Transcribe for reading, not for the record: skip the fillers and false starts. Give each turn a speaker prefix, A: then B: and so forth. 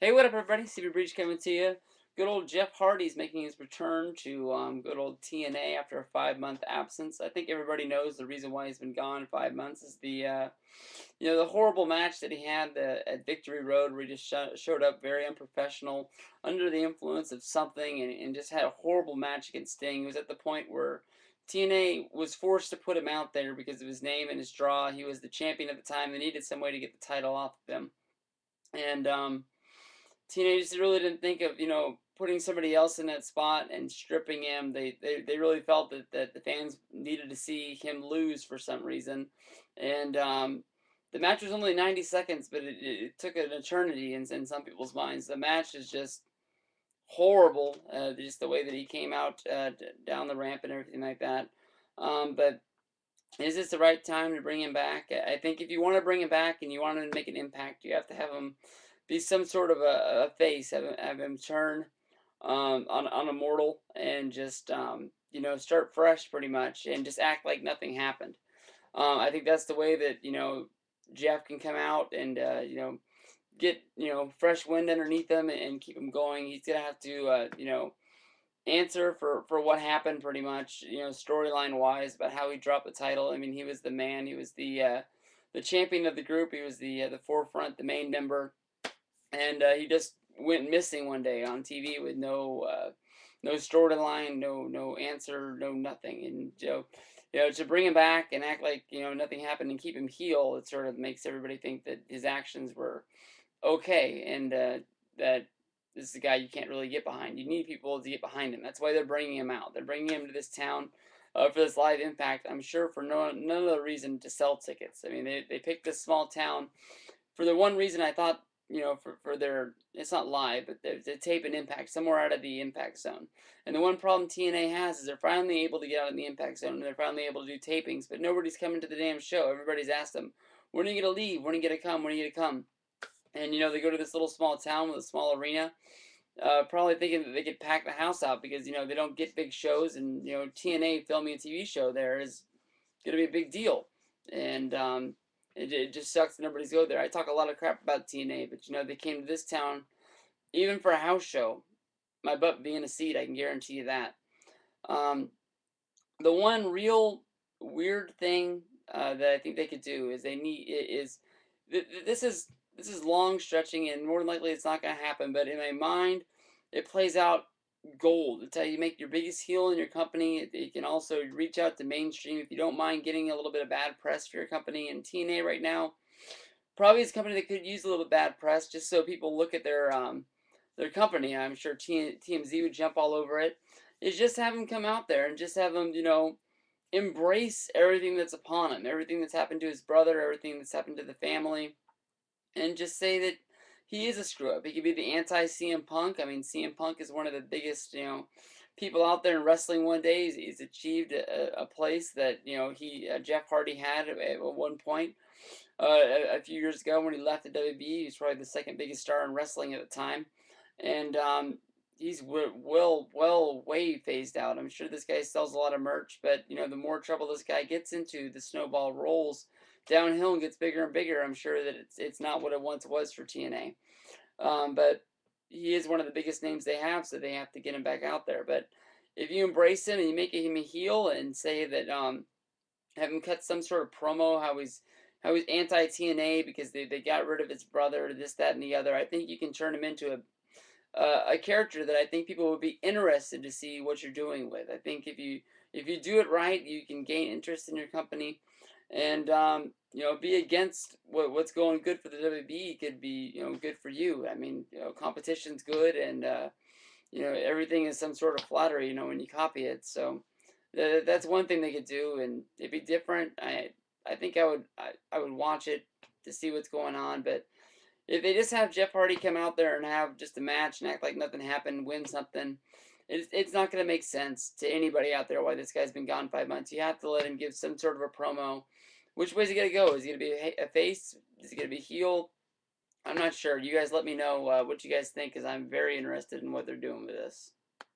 A: Hey, what up, everybody? CB Breach coming to you. Good old Jeff Hardy's making his return to good old TNA after a 5 month absence. I think everybody knows the reason why he's been gone 5 months is the horrible match that he had at Victory Road, where he just showed up very unprofessional, under the influence of something, and just had a horrible match against Sting. He was at the point where TNA was forced to put him out there because of his name and his draw. He was the champion at the time. They needed some way to get the title off of him, and teenagers really didn't think of putting somebody else in that spot and stripping him. They really felt that the fans needed to see him lose for some reason, and the match was only 90 seconds, but it took an eternity in some people's minds. The match is just horrible, just the way that he came out down the ramp and everything like that. But is this the right time to bring him back? I think if you want to bring him back and you want him to make an impact, you have to have him be some sort of a face, have him turn on a mortal and just start fresh pretty much and just act like nothing happened. I think that's the way that Jeff can come out and get fresh wind underneath him and keep him going. He's gonna have to answer for what happened pretty much, storyline wise, about how he dropped the title. I mean, he was the man. He was the champion of the group. He was the forefront, the main member, and he just went missing one day on TV with no storyline, no answer, no nothing. And to bring him back and act like nothing happened and keep him heel, it sort of makes everybody think that his actions were okay, and that this is a guy you can't really get behind. You need people to get behind him. That's why they're bringing him out. They're bringing him to this town for this live impact. I'm sure for none other reason to sell tickets. I mean, they picked this small town for the one reason. I thought for their, it's not live, but they tape an impact somewhere out of the impact zone. And the one problem TNA has is they're finally able to get out of the impact zone and they're finally able to do tapings, but nobody's coming to the damn show. Everybody's asked them, when are you gonna leave? When are you gonna come? When are you gonna come? And they go to this little small town with a small arena, probably thinking that they could pack the house out because they don't get big shows, and TNA filming a TV show there is gonna be a big deal, and it just sucks that nobody's go there. I talk a lot of crap about TNA, but they came to this town even for a house show. My butt being a seat, I can guarantee you that. Um, the one real weird thing that I think they could do is they need is this is long stretching and more than likely it's not going to happen. But in my mind, it plays out gold. It's how you make your biggest heel in your company. It can also reach out to mainstream if you don't mind getting a little bit of bad press for your company. And TNA right now probably is a company that could use a little bit bad press just so people look at their company. I'm sure TMZ would jump all over it. Is just have him come out there and just have him, embrace everything that's upon him, everything that's happened to his brother, everything that's happened to the family, and just say that he is a screw up. He could be the anti CM Punk. I mean, CM Punk is one of the biggest, people out there in wrestling one day. He's achieved a place that, he, Jeff Hardy had at one point. A few years ago when he left the WB, he was probably the second biggest star in wrestling at the time, and he's way phased out. I'm sure this guy sells a lot of merch, but the more trouble this guy gets into, the snowball rolls downhill and gets bigger and bigger. I'm sure that it's not what it once was for TNA, but he is one of the biggest names they have, so they have to get him back out there. But if you embrace him and you make him a heel and say that have him cut some sort of promo how he's anti TNA because they got rid of his brother, this, that, and the other. I think you can turn him into a character that I think people would be interested to see what you're doing with. I think if you do it right, you can gain interest in your company, and be against what's going good for the WB could be good for you. I mean, competition's good, and everything is some sort of flattery. When you copy it, so that's one thing they could do, and it'd be different. I think I would watch it to see what's going on, but if they just have Jeff Hardy come out there and have just a match and act like nothing happened, win something, it's not going to make sense to anybody out there why this guy's been gone 5 months. You have to let him give some sort of a promo. Which way is he going to go? Is he going to be a face? Is he going to be heel? I'm not sure. You guys let me know what you guys think because I'm very interested in what they're doing with this.